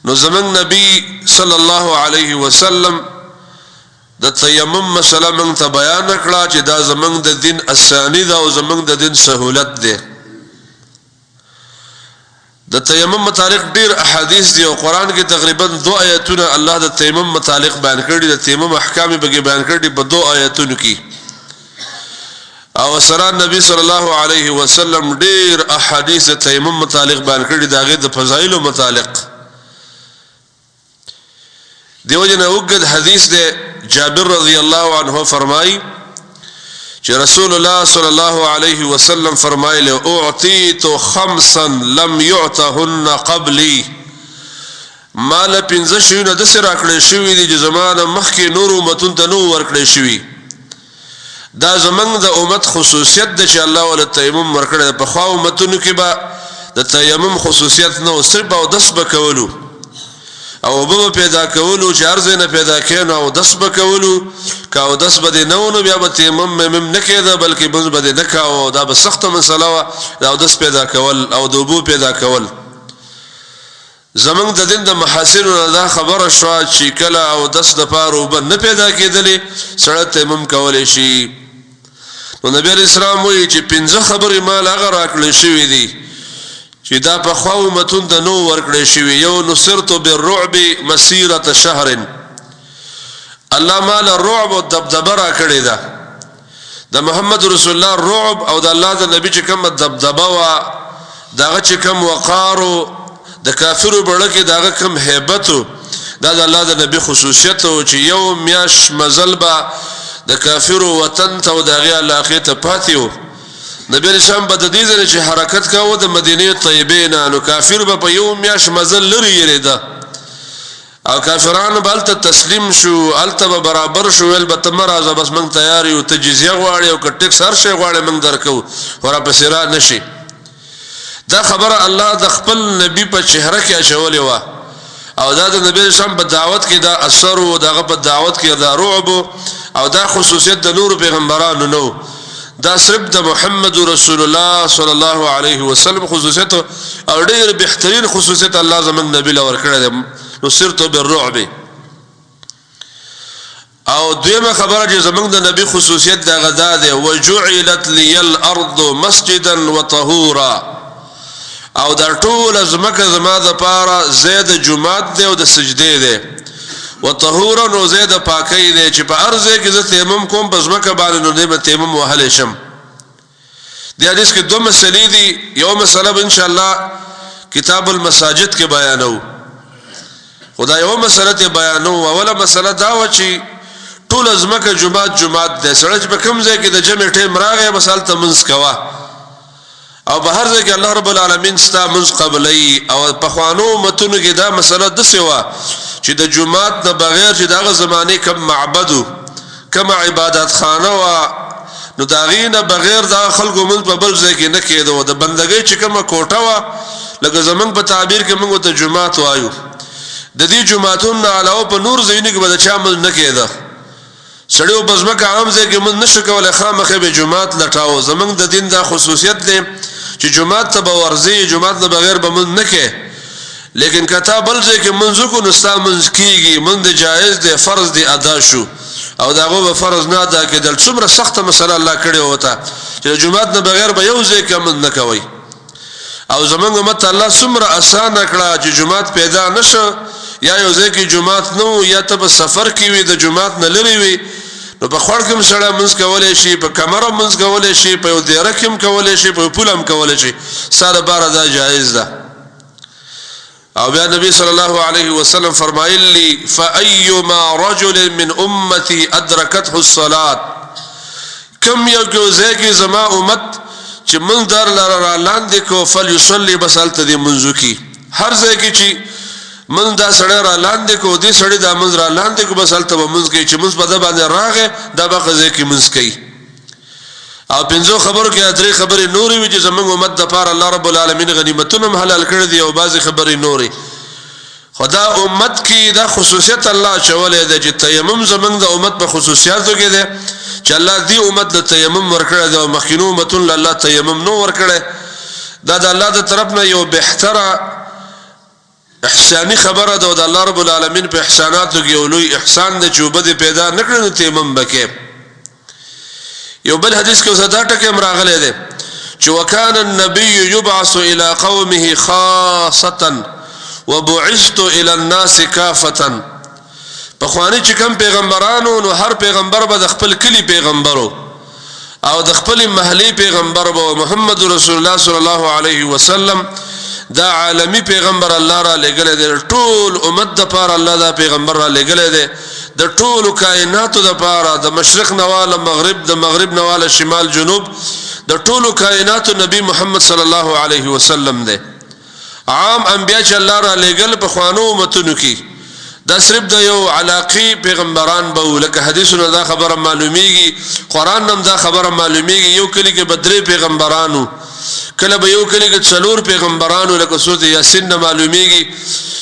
نو زمنګ نبی صلی الله علیه وسلم د تیمم مسله موږ ته بیان کړه چې دا زمنګ د دین اسانی ده او زمنګ د دین سهولت ده. د تیمم متعلق ډیر احادیث دي او قران کې تقریبا 2 آیاتونه الله د تیمم متعلق بیان کړي، د تیمم احکام به بیان کړي په 2 آیاتونو کې. او سره نبی صلی الله علیه وسلم ډیر احادیث تیمم متعلق بیان کړي داغه د فضایل متعلق. دیو جن وګد حدیث ده جابر رضی الله عنه فرمای چې رسول الله صلی الله علیه وسلم فرمایله اعطیت خمسا لم يعطهن قبلی، مال 15 شیونه د سره کړې شوې دي چې زمانه مخکې نور امتون ته نو ورکړې شوې. دا زمنګ د امت خصوصیت ده چې الله ول تیمم ورکړي. په خوا امتونو کې به د تیمم خصوصیت نو صرف او دس بکولو او به پیدا کولو چې ارزه نه پیدا کینو او دس بکولو کاو دس بده نو بیا به تیمم مم نه کېده بلکې بز بده نه کاو. دا به سخت مسله وا او دس پیدا کول او دوبو پیدا کول. زمنګ د دین د محاسن دا خبره شو چې کله او دس د پاره وب نه پیدا کېدلې سره تیمم کولې شي. نو نبی اسلام وایي چې 15 خبرې مال هغه راکړې شوې دي چې دا په خواو متون د نو ورکړې شوې. یو نصرت بالرعب مسيره شهر، الله مال الرعب او دبدبه را کړې ده. د محمد رسول الله رعب او د الله د نبی چې کوم دبدبه وا داغه چې کوم وقار د کافرو بړه کې داغه کوم hebat دا د الله د نبی خصوصیت او چې یو میاش مزلبه د کافرو وطن ته او دغه علاقه ته پاتیو. نبی رسول په د دې ځای چې حرکت کاوه د مدینه طیبه نه، نو کافر به په یو میاش مزل لري یریدا او کافرانو بلته تسلیم شو، الته برابر شو، ول به تمرازه بس موږ تیار یو ته جزیه غواړي او کټیک سر شي غواړي موږ درکو ورا پسې را نشي. دا خبره الله د خپل نبی په چهره کې اچولې و او دا د نبی شم په دعوت کې دا اثر او دغه په دعوت کې دا رعب او دا خصوصیت د نور پیغمبرانو نو، دا صرف د محمد رسول الله صلی الله علیه وسلم خصوصیت او ډیر بهترین خصوصیت الله زمنګ نبی لور کړی ده. نصرت بالرعب. او دیمه خبره چې زمنګ د نبی خصوصیت دا غدا ده وجعلت لي الارض مسجدا وطهورا، او دا ټول زمکه زما د پاره زید جمعات ده او د سجده ده وطهورا نو زید پاکی ده چې په ارزه کې ز تیمم کوم په زمکه باندې نو د تیمم وهل شم. د حدیث کې 2 مسلې دي. یو مسله ان شاء الله کتاب المساجد کې بیانو، خدای یو مسله ته بیانو. اوله مسله دا و چې ټول زمکه جمعات ده، سړی په کوم ځای کې د جمع ټیم راغی مثال ته منځ کوا او به هر ځای کې الله رب العالمین ستا منځ قبلې. او په خوانو متونو کې دا مسله د سوا چې د جمعات نه بغیر چې دغه زمانه کم معبدو کم عبادت خانه وا نو داغینه بغیر دا خلکو منځ په بل ځای کې نه کېدو. د بندګۍ چې کومه کوټه وا لکه زمنګ په تعبیر کې موږ ته جمعات وایو، د دې جمعاتونو علاوه په نور ځایونو کې به چا منځ نه کېده. سړیو په ځمکه عام ځای کې منځ نشو کولای، خامخې به جمعات لټاو. زمنګ د دین دا خصوصیت دی چې جمعات ته به ورځي، جمعات نه بغیر به منځ نه کې. لیکن کته بل ځای کې منځ کو نستا منځ کیږي، منځ جایز دی، فرض دی ادا شو او داغه به فرض نه ادا کېدل. څومره سخته مسله الله کړې وته چې جمعات نه بغیر به یو ځای کې منځ نه کوي. او زمونږ امت الله څومره آسان کړه چې جمعات پیدا نشه، یا یو ځای کې جمعات نو یا ته په سفر کې وي د جمعات نه لري وي نو په خړ کې مسړه منځ کولای شي، په کمره منځ کولای شي، په دیره کې کولای شي، په پولم کولای شي، ساده بار دا جایز ده. او بیا نبی صلی الله علیه وسلم فرمایلی فایما رجل من امتی ادرکته الصلاه، کم یو ځای کې زما امت چې من در لاره لاندې کو فلیصلی بسالته دی منځو کې. هر ځای کې چې من دا سړی را لاندې کو دې سړی دا منځ را لاندې کو بسالته به منځ کې چې منځ په د باندې راغې دا به ځای کې منځ کوي. او پنځو خبرو کې درې خبرې نورې وي چې زموږ امت د پاره الله رب العالمین غنیمتونه حلال کړې دي او بعضې خبرې نورې. خدا امت کې دا خصوصیت الله چولې ده چې تیمم زموږ د امت په خصوصیاتو کې ده چې الله دې امت له تیمم ورکړی ده او مخکینو امتونو له الله تیمم نو ورکړی. دا د الله د طرف نه یو بهتره احسانی خبره ده د الله رب العالمین په احساناتو کې اولوی احسان د چوبد پیدا نکړو تیمم بکې یو بل حدیث کې وسدا ټکه مراغله ده چې وکانه النبي يبعث الى قومه خاصه وبعثت الى الناس كافه په خواني چې کوم پیغمبرانو نو هر پیغمبر به د خپل کلی پیغمبرو او د خپل محلي پیغمبر به محمد رسول الله صلی الله علیه وسلم دا عالمی پیغمبر الله را لګل دي ټول امت د پاره الله دا پیغمبر را لګل دي د ټول کائنات د پاره د مشرق نواله مغرب د مغرب نواله شمال جنوب د ټول کائنات نبی محمد صلی الله علیه وسلم دي عام انبیاء چې الله را لګل په خوانو امتونو کې دا صرف د یو علاقی پیغمبران به لکه حدیثونه دا خبره معلومیږي قران هم دا خبره معلومیږي یو کلی کې بدري پیغمبرانو کله به یو کلی کې څلور پیغمبرانو لکه سورۃ یاسین معلومیږي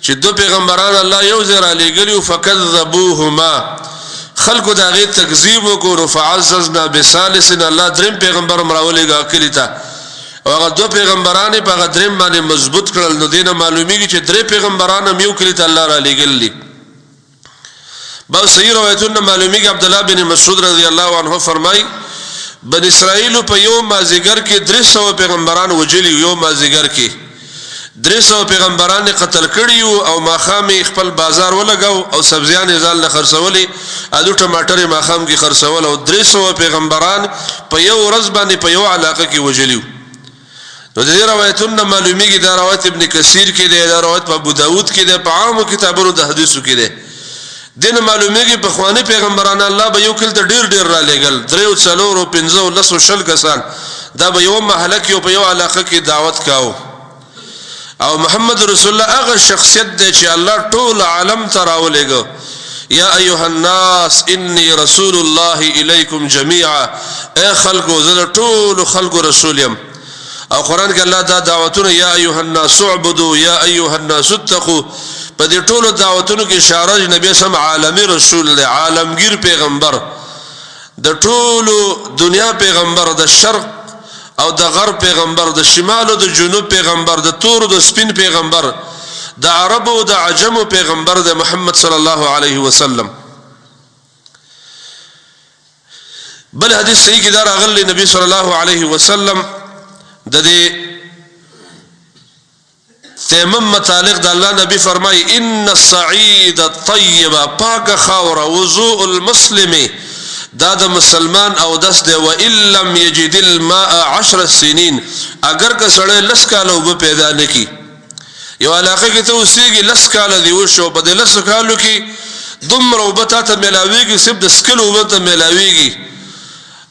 چې دو پیغمبران الله یو ځای را لېږلي فکذبوهما خلق دا غي تکذیب وکړو فعززنا بثالث الله دریم پیغمبر مراولېګه کلی ته او هغه دو پیغمبران په غدریم باندې مضبوط کړل نو دینه معلومیږي چې درې پیغمبران هم یو کلی ته الله را لېږلي بل صحیح روایتونه معلومیږي عبد الله بن مسعود رضی الله عنه فرمای بن اسرائیل په یو مازیګر کې 300 پیغمبران وجلی یو مازیګر کې 300 پیغمبران قتل کړي او ماخامي خپل بازار ولګاو او سبزیان ځان له خرڅولي الو ټماټر ماخام کې خرڅول او 300 پیغمبران په یو ورځ باندې په یو علاقه کې وجلی نو د دې روایتونه معلومیږي دا روایت ابن کثیر کې دی دا روایت ابو داود کې دی په عامو کتابونو د حدیثو کې دی دین معلومیږي په خواني پیغمبران الله به یو کل ته ډیر را لګل درو څلورو پنځو لسو شل کسان دا به یو محله کې په یو علاقه کې دعوت کاو او محمد رسول الله هغه شخصیت دی چې الله ټول عالم ته راولېګو یا ایها الناس انی رسول الله الیکم جميعا اے خلقو زه ټول خلقو رسول یم او قران کې الله دا دعوتونه یا ایها الناس اعبدوا یا ایها الناس اتقوا په دې ټولو دعوتونو کې اشاره نبی سم عالمي رسول دی عالمگیر پیغمبر د ټولو دنیا پیغمبر د شرق او د غرب پیغمبر د شمال او د جنوب پیغمبر د تور او د سپین پیغمبر د عرب او د عجم پیغمبر د محمد صلی الله علیه وسلم بل حدیث صحیح کې دا راغلی نبی صلی الله علیه وسلم د دې تیمم متعلق د الله نبی فرمای ان الصعيد الطيب پاک خاور وضوء المسلم دا د مسلمان او دس دی و ان لم يجد الماء 10 سنين اگر که سړی لس کاله وب پیدا نکي یو علاقه کې ته اوسېږي لس کاله دی وشو په دې لس کالو کې دومره وب ته ملاويږي سب د سکل وب ته ملاويږي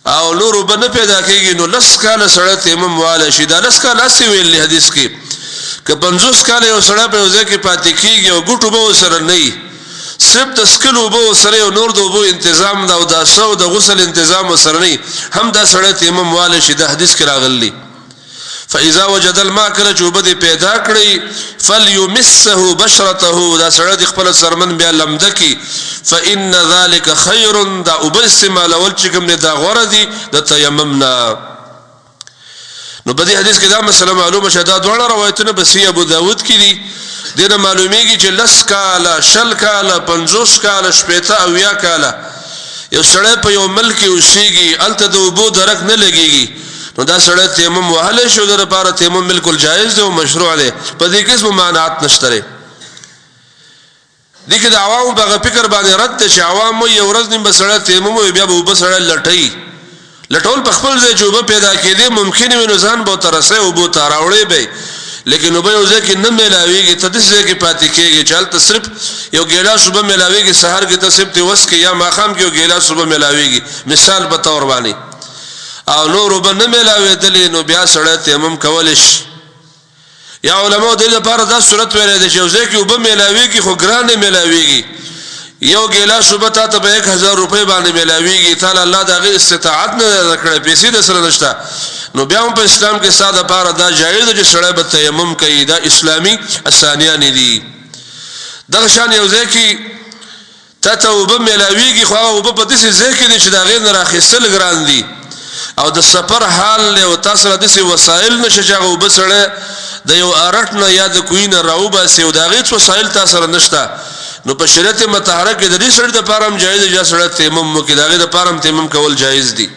او نور وب نه پیدا کېږي نو لس کاله سړی تیمم واله شي دا لس کاله اسی ویل حدیث کې که 50 کاله یو سړی په ځای کې پاتې کېږي او ګټو به سره نه صرف د سکلو به سره او نور د وبو تنظیم دا او د سو د غسل تنظیم سره نه هم دا سړی تیمم واله شي د حدیث کې راغلی فاذا وجد الماء کله چوبد پیدا کړی فليمسه بشرته دا سړی خپل سرمن بیا لمدکی فان ذلك خير دا وب استعمال ول چې کوم دا غوړه دي د تیممنا نو په دې حدیث کې دا مسله معلومه شاده دوه روایتونه بسی ابو داود کې دي دنه معلومیږي چې لس کاله شل کاله 50 کاله شپېته او یا کاله یو سړی په یو ملک اوسېږي الته د وبو درک نه لګيږي نو دا سړی تیمم وهله شو د لپاره تیمم بالکل جایز دی او مشروع دی په دې کې څه مانعات نشته دي کې د عوامو په فکر باندې رد شي عوامو یو ورځ نیم بسړی تیمم بیا به وبسړی لټي لټول په خپل ځای جوبه پیدا کېدی ممکن وي نو ځان به ترسه او بو تراوړې به لیکن نو به یو ځکه نه ملاويږي ته د ځکه پاتې کېږي چلته صرف یو ګیلاس صبح ملاويږي سحر کې ته صرف وس کې یا ماخام کې یو ګیلاس صبح ملاويږي مثال په تور باندې او نور وبنه ملاويدلې نو بیا سره تیمم کول شي یا علماء د لپاره دا صورت ویل دي چې یو ځکه وب ملاويږي خو ګرانه ملاويږي یو ګیلاس صبح ته به 1000 روپے باندې ملاويږي تعالی الله دغه استطاعت نه کړې پیسې د سره نشته نو بیا هم په اسلام کې ساده لپاره دا جایز دی چې سړی به تیمم کوي دا اسلامي اسانیان دي دغه شان یو ځکه ته وب ملاويږي خو وب په دې ځکه چې دا غیر نه راخستل ګران دي او د سفر حال له او تاسو را دي وسایل نشه چاغه وبسړه د یو ارټ نه یا د کوی نه راوبه سي او دا غي وسایل تاسو را نشته نو په شریعت مطهره کې د دې سره د پارم جایز دی چې سره تیمم کې دا غي د پارم تیمم کول جایز دي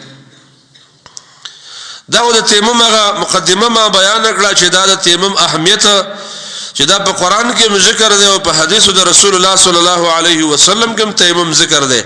دا د تیمم هغه مقدمه ما بیان کړه چې دا د تیمم اهمیت چې دا په قران کې ذکر دی او په حدیثو د رسول الله صلی الله علیه وسلم کې تیمم ذکر دی